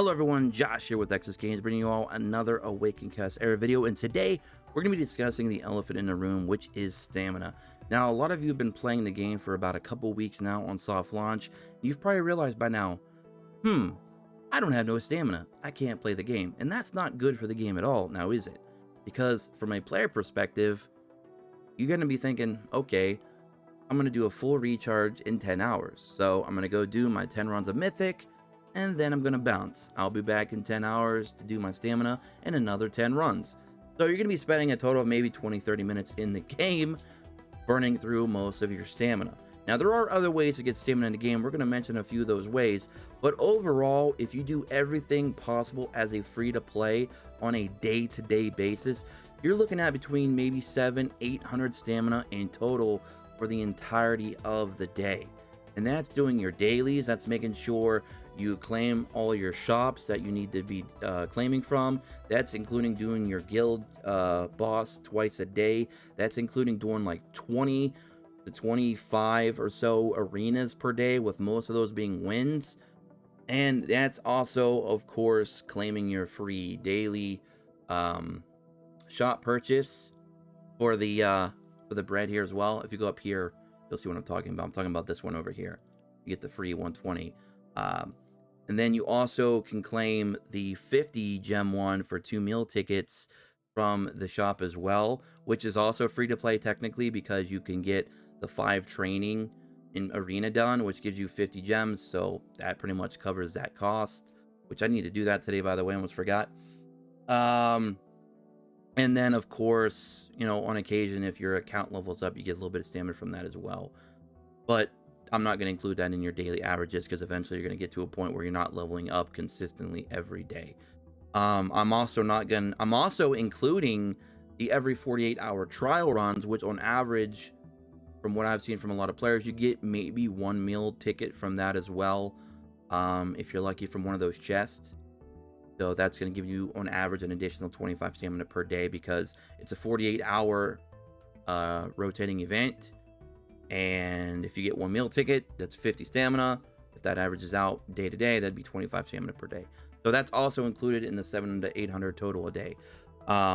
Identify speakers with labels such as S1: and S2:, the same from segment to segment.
S1: Hello everyone, Josh here with Exus Games, bringing you all another Awaken Cast era video, and today we're going to be discussing the elephant in the room, which is stamina. Now, a lot of you have been playing the game for about a couple weeks now on soft launch. You've probably realized by now, I don't have no stamina. I can't play the game, and that's not good for the game at all, now is it? Because from a player perspective, you're going to be thinking, okay, I'm going to do a full recharge in 10 hours. So I'm going to go do my 10 runs of Mythic, and then I'm going to bounce. I'll be back in 10 hours to do my stamina and another 10 runs. So you're going to be spending a total of maybe 20-30 minutes in the game, burning through most of your stamina. Now, there are other ways to get stamina in the game. We're going to mention a few of those ways. But overall, if you do everything possible as a free-to-play on a day-to-day basis, you're looking at between maybe 700-800 stamina in total for the entirety of the day. And that's doing your dailies. That's making sure you claim all your shops that you need to be claiming from. That's including doing your guild boss twice a day. That's including doing like 20 to 25 or so arenas per day, with most of those being wins. And that's also, of course, claiming your free daily shop purchase for the bread here as well. If you go up here, you'll see what I'm talking about. I'm talking about this one over here. You get the free 120. And then you also can claim the 50 gem one for 2 meal tickets from the shop as well, which is also free to play technically, because you can get the 5 training in arena done, which gives you 50 gems. So that pretty much covers that cost, which I need to do that today, by the way, I almost forgot. And then, of course, you know, on occasion, if your account levels up, you get a little bit of stamina from that as well. But I'm not going to include that in your daily averages, because eventually you're going to get to a point where you're not leveling up consistently every day. I'm also including the every 48-hour trial runs, which on average, from what I've seen from a lot of players, you get maybe 1 meal ticket from that as well, if you're lucky, from one of those chests. So that's going to give you, on average, an additional 25 stamina per day, because it's a 48-hour rotating event. And if you get 1 meal ticket, that's 50 stamina. If that averages out day to day, that'd be 25 stamina per day. So that's also included in the 700 to 800 total a day,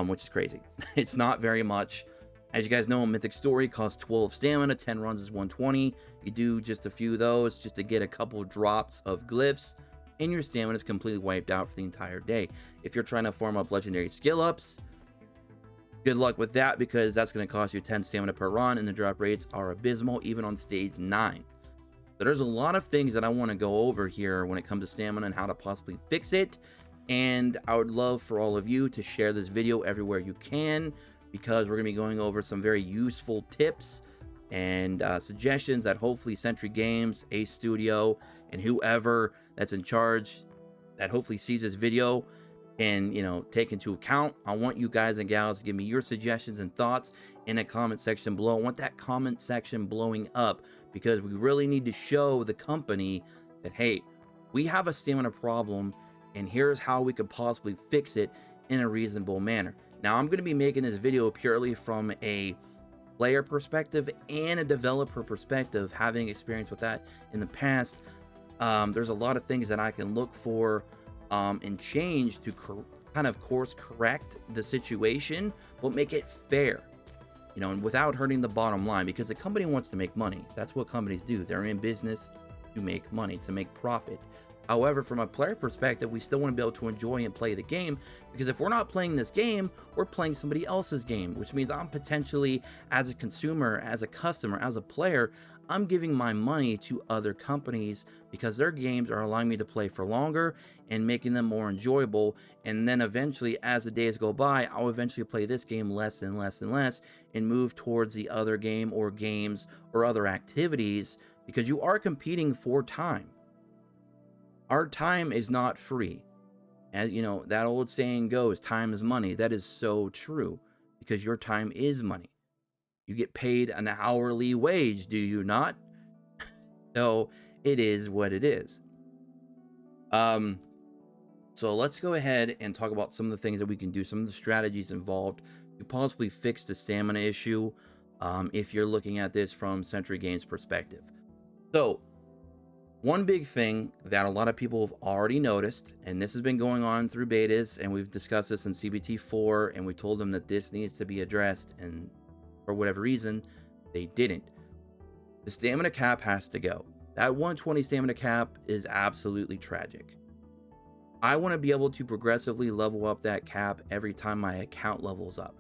S1: which is crazy. It's not very much. As you guys know, Mythic Story costs 12 stamina, 10 runs is 120. You do just a few of those just to get a couple drops of glyphs, and your stamina is completely wiped out for the entire day. If you're trying to farm up legendary skill ups, good luck with that, because that's going to cost you 10 stamina per run, and the drop rates are abysmal, even on stage 9. So there's a lot of things that I want to go over here when it comes to stamina and how to possibly fix it. And I would love for all of you to share this video everywhere you can, because we're going to be going over some very useful tips and suggestions that hopefully Sentry Games, Ace Studio, and whoever that's in charge that hopefully sees this video and, you know, take into account. I want you guys and gals to give me your suggestions and thoughts in the comment section below. I want that comment section blowing up, because we really need to show the company that, hey, we have a stamina problem, and here's how we could possibly fix it in a reasonable manner. Now, I'm going to be making this video purely from a player perspective and a developer perspective, having experience with that in the past. There's a lot of things that I can look for and change to kind of course correct the situation, but make it fair, you know, and without hurting the bottom line, because the company wants to make money. That's what companies do. They're in business to make money, to make profit. However, from a player perspective, we still want to be able to enjoy and play the game, because if we're not playing this game, we're playing somebody else's game, which means I'm potentially, as a consumer, as a customer, as a player, I'm giving my money to other companies, because their games are allowing me to play for longer and making them more enjoyable. And then eventually, as the days go by, I'll eventually play this game less and less and less, and move towards the other game or games or other activities, because you are competing for time. Our time is not free. As you know, that old saying goes, time is money. That is so true, because your time is money. You get paid an hourly wage, do you not? So it is what it is. So let's go ahead and talk about some of the things that we can do, some of the strategies involved to possibly fix the stamina issue, if you're looking at this from Sentry Games perspective. So One big thing that a lot of people have already noticed, and this has been going on through betas, and we've discussed this in CBT4, and we told them that this needs to be addressed, and for whatever reason, they didn't. The stamina cap has to go. That 120 stamina cap is absolutely tragic. I want to be able to progressively level up that cap every time my account levels up.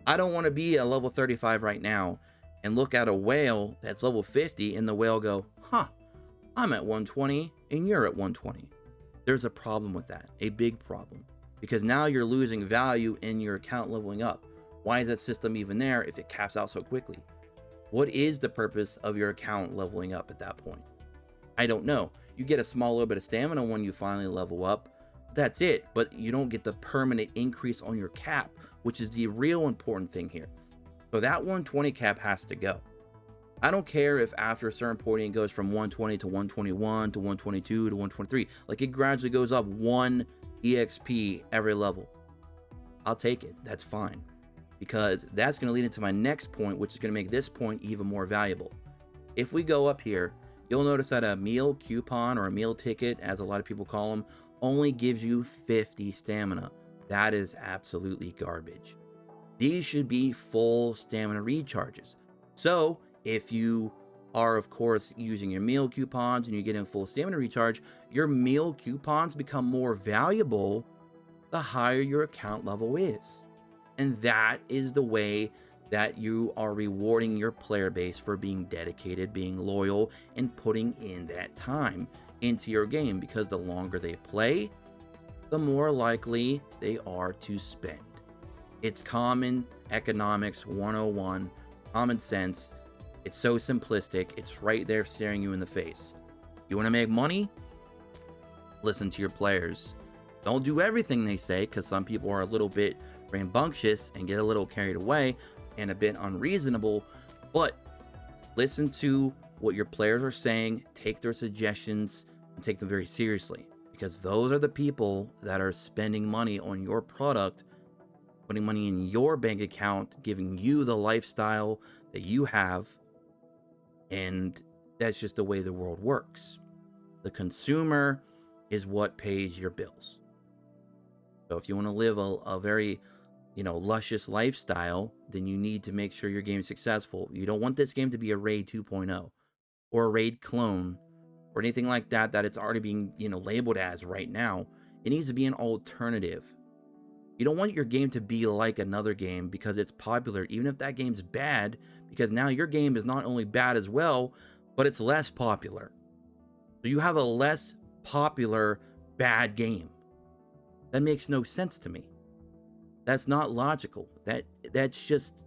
S1: I don't want to be at level 35 right now and look at a whale that's level 50 and the whale go, huh, I'm at 120 and you're at 120. There's a problem with that, a big problem, because now you're losing value in your account leveling up. Why is that system even there if it caps out so quickly? What is the purpose of your account leveling up at that point? I don't know. You get a small little bit of stamina when you finally level up. That's it, but you don't get the permanent increase on your cap, which is the real important thing here. So that 120 cap has to go. I don't care if after a certain point it goes from 120 to 121 to 122 to 123. Like, it gradually goes up 1 EXP every level. I'll take it. That's fine. Because that's going to lead into my next point, which is going to make this point even more valuable. If we go up here, you'll notice that a meal coupon, or a meal ticket, as a lot of people call them, only gives you 50 stamina. That is absolutely garbage. These should be full stamina recharges. So if you are, of course, using your meal coupons and you're getting full stamina recharge, your meal coupons become more valuable the higher your account level is. And that is the way that you are rewarding your player base for being dedicated, being loyal, and putting in that time into your game, because the longer they play, the more likely they are to spend. It's common economics 101, common sense. It's so simplistic. It's right there staring you in the face. You want to make money? Listen to your players. Don't do everything they say, because some people are a little bit rambunctious and get a little carried away and a bit unreasonable, but listen to what your players are saying, take their suggestions, and take them very seriously, because those are the people that are spending money on your product, putting money in your bank account, giving you the lifestyle that you have, and that's just the way the world works. The consumer is what pays your bills. So if you want to live a very, luscious lifestyle, then you need to make sure your game is successful. You don't want this game to be a Raid 2.0 or a Raid clone or anything like that that it's already being, labeled as right now. It needs to be an alternative. You don't want your game to be like another game because it's popular, even if that game's bad, because now your game is not only bad as well, but it's less popular. So you have a less popular bad game. That makes no sense to me. That's not logical. That's just,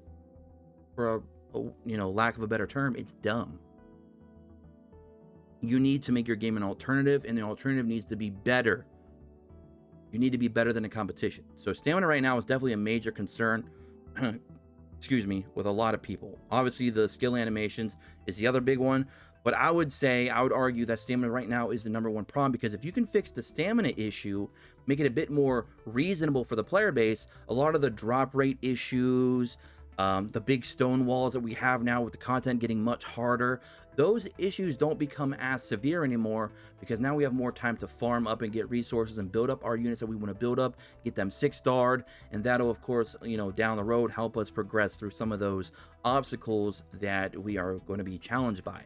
S1: for a lack of a better term, it's dumb. You need to make your game an alternative, and the alternative needs to be better. You need to be better than the competition. So stamina right now is definitely a major concern, excuse me, with a lot of people. Obviously, the skill animations is the other big one, but I would argue that stamina right now is the #1 problem, because if you can fix the stamina issue, make it a bit more reasonable for the player base, a lot of the drop rate issues, the big stone walls that we have now with the content getting much harder, those issues don't become as severe anymore, because now we have more time to farm up and get resources and build up our units that we want to build up, get them 6-starred, and that'll, of course, down the road help us progress through some of those obstacles that we are going to be challenged by.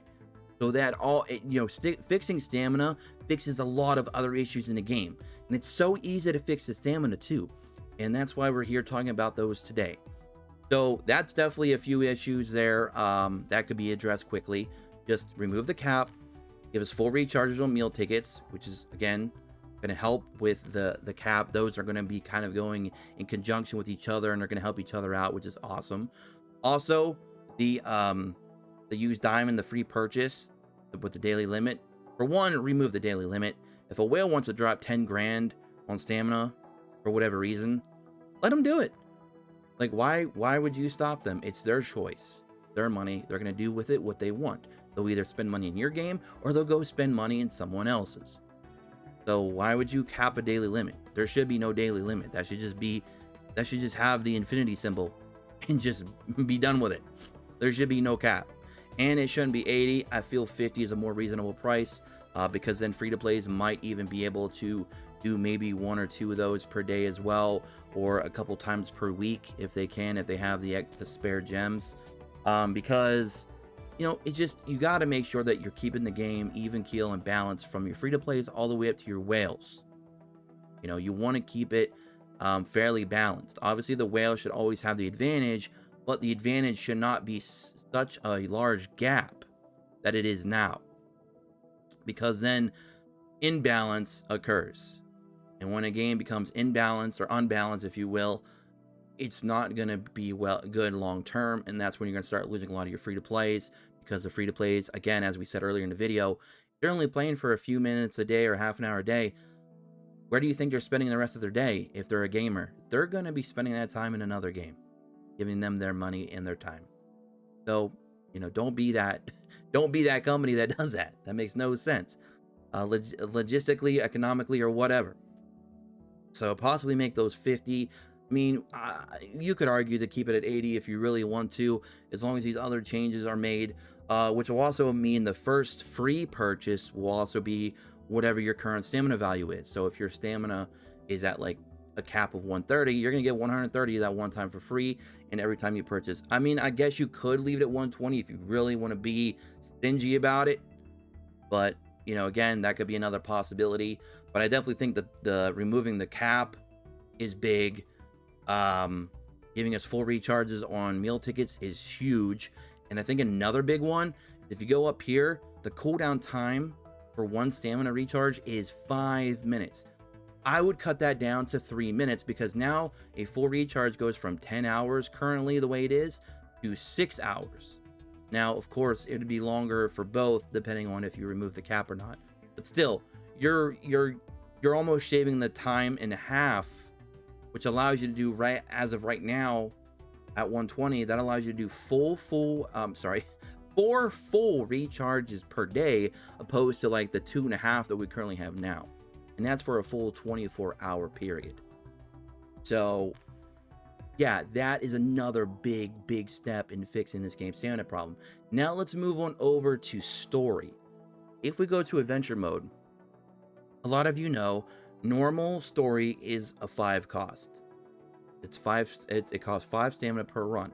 S1: So that fixing stamina fixes a lot of other issues in the game, and it's so easy to fix the stamina too, and that's why we're here talking about those today. So that's definitely a few issues there that could be addressed quickly. Just remove the cap, give us full recharges on meal tickets, which is, again, going to help with the cap. Those are going to be kind of going in conjunction with each other, and they're going to help each other out, which is awesome. Also, the use diamond, the free purchase with the daily limit. For one, remove the daily limit. If a whale wants to drop 10 grand on stamina for whatever reason, let them do it. Like, why would you stop them? It's their choice, their money. They're going to do with it what they want. They'll either spend money in your game, or they'll go spend money in someone else's. So why would you cap a daily limit? There should be no daily limit. That should just have the infinity symbol and just be done with it. There should be no cap. And it shouldn't be 80. I feel 50 is a more reasonable price. because then free-to-plays might even be able to do maybe 1 or 2 of those per day as well, or a couple times per week if they can, if they have the spare gems. Because it just, you got to make sure that you're keeping the game even keel and balanced from your free-to-plays all the way up to your whales. You want to keep it fairly balanced. Obviously, the whale should always have the advantage, but the advantage should not be such a large gap that it is now, because then imbalance occurs. And when a game becomes imbalanced or unbalanced, if you will, it's not going to be good long term, and that's when you're going to start losing a lot of your free-to-plays, because the free-to-plays, again, as we said earlier in the video, they're only playing for a few minutes a day or half an hour a day. Where do you think they're spending the rest of their day? If they're a gamer, they're going to be spending that time in another game, giving them their money and their time. So, don't be that company that does that. That makes no sense, logistically, economically, or whatever. So possibly make those 50. I mean, you could argue to keep it at 80 if you really want to, as long as these other changes are made, which will also mean the first free purchase will also be whatever your current stamina value is. So if your stamina is at like a cap of 130, you're going to get 130 that one time for free, and every time you purchase. I mean, I guess you could leave it at 120 if you really want to be stingy about it, but again, that could be another possibility. But I definitely think that the removing the cap is big. Giving us full recharges on meal tickets is huge. And I think another big one, if you go up here, the cooldown time for one stamina recharge is 5 minutes. I would cut that down to 3 minutes, because now a full recharge goes from 10 hours currently the way it is to 6 hours. Now, of course, it would be longer for both depending on if you remove the cap or not. But still, you're almost shaving the time in half, which allows you to do, right as of right now at 120, that allows you to do 4 full recharges per day, opposed to like the 2.5 that we currently have now. And that's for a full 24-hour period. So yeah, that is another big step in fixing this game's stamina problem. Now let's move on over to story. If we go to adventure mode, a lot of you know normal story is a 5 cost. It's 5. It costs 5 stamina per run,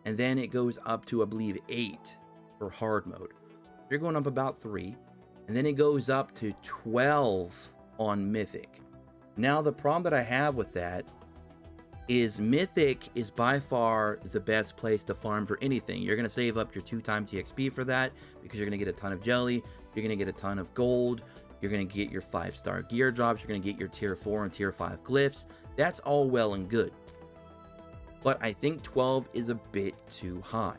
S1: and then it goes up to, I believe, 8 for hard mode. You're going up about 3, and then it goes up to 12 on mythic. Now the problem that I have with that is mythic is by far the best place to farm for anything. You're going to save up your 2 times EXP for that, because you're going to get a ton of jelly, you're going to get a ton of gold, you're going to get your 5-star gear drops, you're going to get your tier 4 and tier 5 glyphs. That's all well and good, but I think 12 is a bit too high.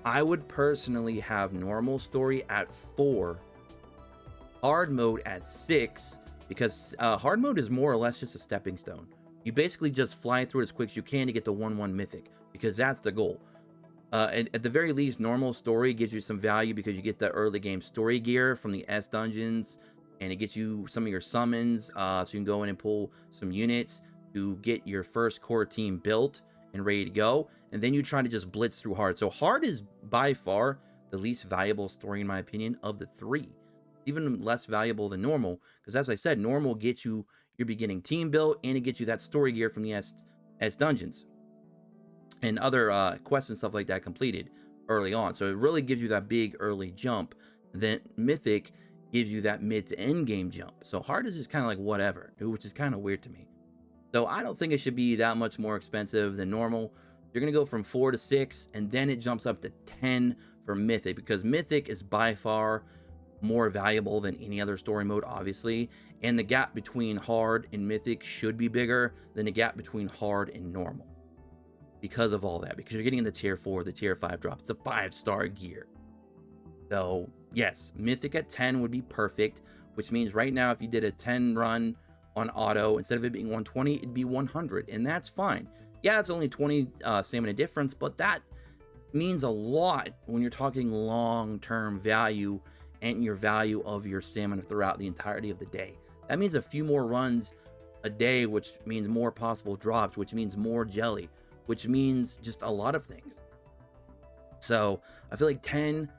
S1: I would personally have normal story at 4, hard mode at 6, because hard mode is more or less just a stepping stone. You basically just fly through it as quick as you can to get to 1-1 mythic, because that's the goal. At the very least, normal story gives you some value, because you get the early game story gear from the S dungeons, and it gets you some of your summons, so you can go in and pull some units to get your first core team built and ready to go. And then you try to just blitz through hard. So hard is by far the least valuable story, in my opinion, of the 3. Even less valuable than normal, because as I said, normal gets you your beginning team built, and it gets you that story gear from the S dungeons and other quests and stuff like that completed early on. So it really gives you that big early jump. Then mythic gives you that mid to end game jump. So hard is just kind of like whatever, which is kind of weird to me. So I don't think it should be that much more expensive than normal. You're going to go from 4 to 6, and then it jumps up to 10 for mythic, because mythic is by far more valuable than any other story mode, obviously, and the gap between hard and mythic should be bigger than the gap between hard and normal, because of all that, because you're getting the tier 4, the tier 5 drops, it's a 5-star gear. So yes, mythic at 10 would be perfect, which means right now if you did a 10 run on auto, instead of it being 120, it'd be 100, and that's fine. Yeah, it's only 20 stamina difference, but that means a lot when you're talking long-term value and your value of your stamina throughout the entirety of the day. That means a few more runs a day, which means more possible drops, which means more jelly, which means just a lot of things. So I feel like 10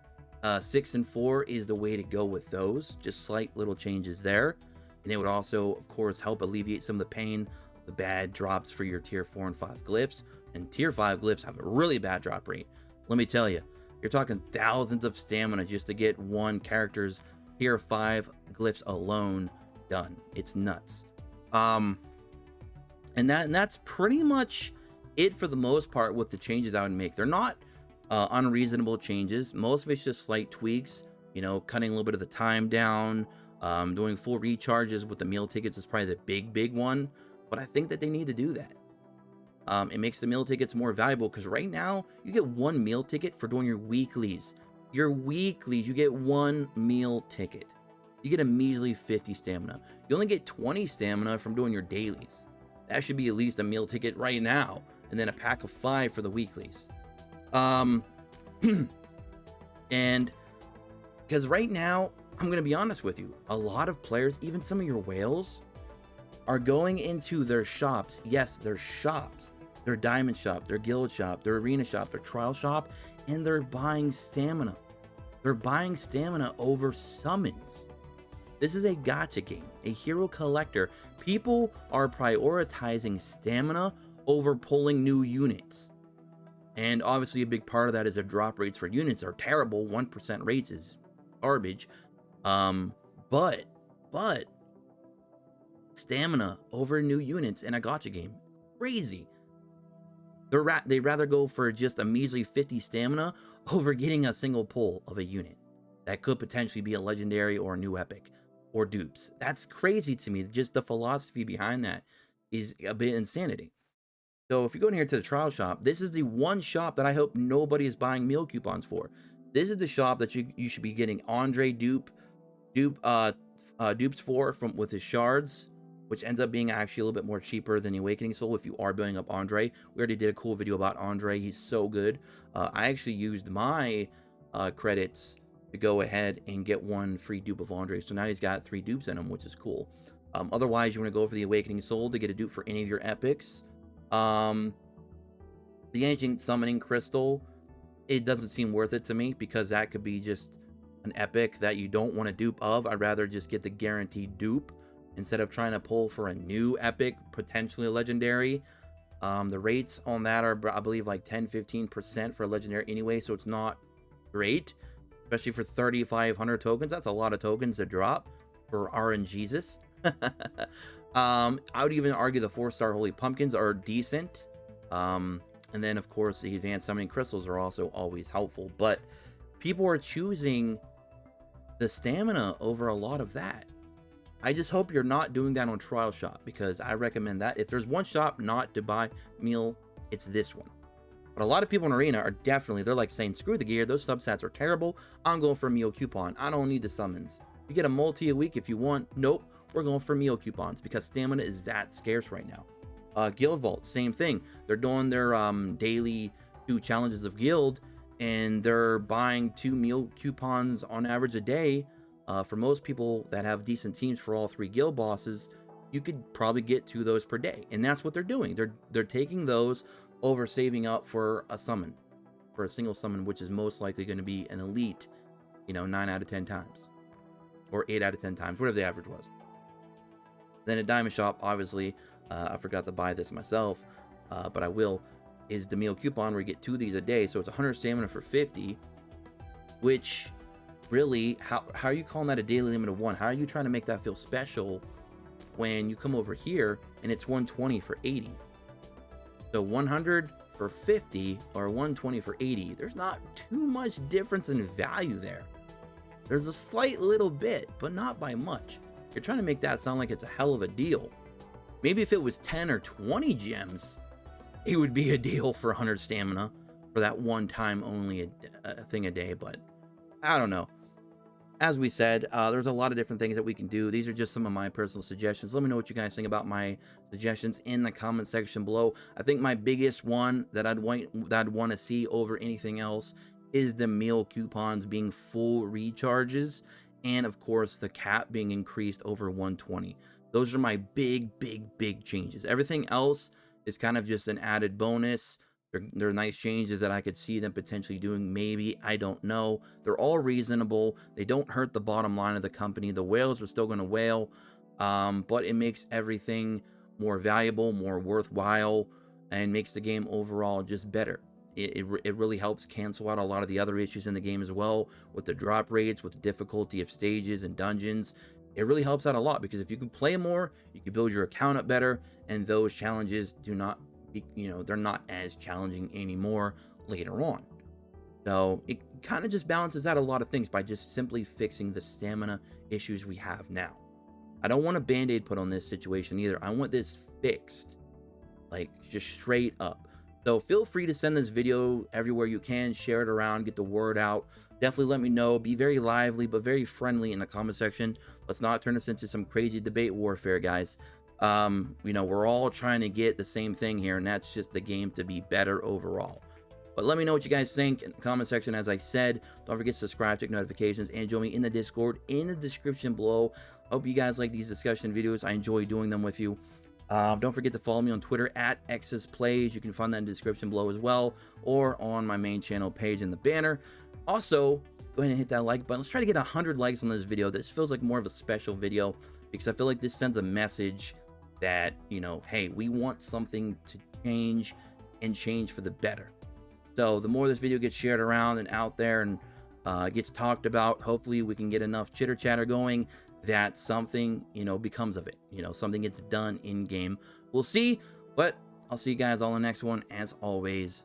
S1: 6 and 4 is the way to go with those, just slight little changes there. And it would also, of course, help alleviate some of the pain, the bad drops for your tier 4 and 5 glyphs. And tier 5 glyphs have a really bad drop rate. Let me tell you, you're talking thousands of stamina just to get one character's tier 5 glyphs alone done. It's nuts. And that's pretty much it for the most part with the changes I would make. They're not unreasonable changes. Most of it's just slight tweaks, you know, cutting a little bit of the time down, doing full recharges with the meal tickets is probably the big one, but I think that they need to do that. It makes the meal tickets more valuable because right now you get one meal ticket for doing your weeklies. Your weeklies, you get one meal ticket. You get a measly 50 stamina. You only get 20 stamina from doing your dailies. That should be at least a meal ticket right now, and then a pack of 5 for the weeklies. And because right now, I'm going to be honest with you, a lot of players, even some of your whales, are going into their shops. Yes, their shops, their diamond shop, their guild shop, their arena shop, their trial shop, and they're buying stamina. They're buying stamina over summons. This is a gacha game, a hero collector. People are prioritizing stamina over pulling new units. And obviously a big part of that is their drop rates for units are terrible. 1% rates is garbage. But stamina over new units in a gacha game, crazy. They'd rather go for just a measly 50 stamina over getting a single pull of a unit that could potentially be a legendary or a new epic or dupes. That's crazy to me. Just the philosophy behind that is a bit insanity. So if you go in here to the trial shop, this is the one shop that I hope nobody is buying meal coupons for. This is the shop that you should be getting Andre dupes for with his shards, which ends up being actually a little bit more cheaper than the Awakening Soul if you are building up Andre. We already did a cool video about Andre. He's so good. I actually used my credits to go ahead and get one free dupe of Andre. So now he's got 3 dupes in him, which is cool. Otherwise, you want to go for the Awakening Soul to get a dupe for any of your epics. The Ancient Summoning Crystal, it doesn't seem worth it to me because that could be just an epic that you don't want to dupe of. I'd rather just get the guaranteed dupe instead of trying to pull for a new epic, potentially a legendary. The rates on that are, I believe, like 10-15% for a legendary anyway, so it's not great, especially for 3,500 tokens. That's a lot of tokens to drop for RNGesus. I would even argue the 4-star Holy Pumpkins are decent. And then, of course, the Advanced Summoning Crystals are also always helpful. But people are choosing the stamina over a lot of that. I just hope you're not doing that on Trial Shop, because I recommend that. If there's one shop not to buy meal, it's this one. But a lot of people in Arena are definitely, they're like saying, screw the gear, those substats are terrible. I'm going for a meal coupon. I don't need the summons. You get a multi a week if you want. Nope. We're going for meal coupons because stamina is that scarce right now. Guild Vault, same thing. They're doing their daily 2 challenges of guild, and they're buying 2 meal coupons on average a day. For most people that have decent teams for all 3 guild bosses, you could probably get 2 of those per day, and that's what they're doing. They're taking those over saving up for a summon, for a single summon, which is most likely going to be an elite, 9 out of 10 times, or 8 out of 10 times, whatever the average was. Then at Diamond Shop, obviously, I forgot to buy this myself, but I will, is the meal coupon where you get 2 of these a day. So it's 100 stamina for 50, which really, how are you calling that a daily limit of 1? How are you trying to make that feel special when you come over here and it's 120 for 80? So 100 for 50 or 120 for 80, there's not too much difference in value there. There's a slight little bit, but not by much. You're trying to make that sound like it's a hell of a deal. Maybe if it was 10 or 20 gems, it would be a deal for 100 stamina for that one time only a thing a day, but I don't know. As we said, there's a lot of different things that we can do. These are just some of my personal suggestions. Let me know what you guys think about my suggestions in the comment section below. I think my biggest one that I'd want to see over anything else is the meal coupons being full recharges, and of course the cap being increased over 120. Those are my big changes. Everything else is kind of just an added bonus. They're nice changes that I could see them potentially doing. Maybe, I don't know. They're all reasonable. They don't hurt the bottom line of the company. The whales are still going to whale, but it makes everything more valuable, more worthwhile, and makes the game overall just better. It really helps cancel out a lot of the other issues in the game as well, with the drop rates, with the difficulty of stages and dungeons. It really helps out a lot, because if you can play more, you can build your account up better, and those challenges do not, they're not as challenging anymore later on. So it kind of just balances out a lot of things by just simply fixing the stamina issues we have now. I don't want a band-aid put on this situation either. I want this fixed, like just straight up. So feel free to send this video everywhere you can, share it around, get the word out. Definitely let me know. Be very lively but very friendly in the comment section. Let's not turn this into some crazy debate warfare, guys. We're all trying to get the same thing here, and that's just the game to be better overall. But let me know what you guys think in the comment section. As I said, don't forget to subscribe, check notifications, and join me in the Discord in the description below. I hope you guys like these discussion videos. I enjoy doing them with you. Don't forget to follow me on Twitter at XSPlays. You can find that in the description below as well, or on my main channel page in the banner. Also, go ahead and hit that like button. Let's try to get 100 likes on this video. This feels like more of a special video, because I feel like this sends a message that, hey, we want something to change, and change for the better. So the more this video gets shared around and out there and gets talked about, hopefully we can get enough chitter chatter going that something, becomes of it. Something gets done in game. We'll see, but I'll see you guys all in the next one. As always,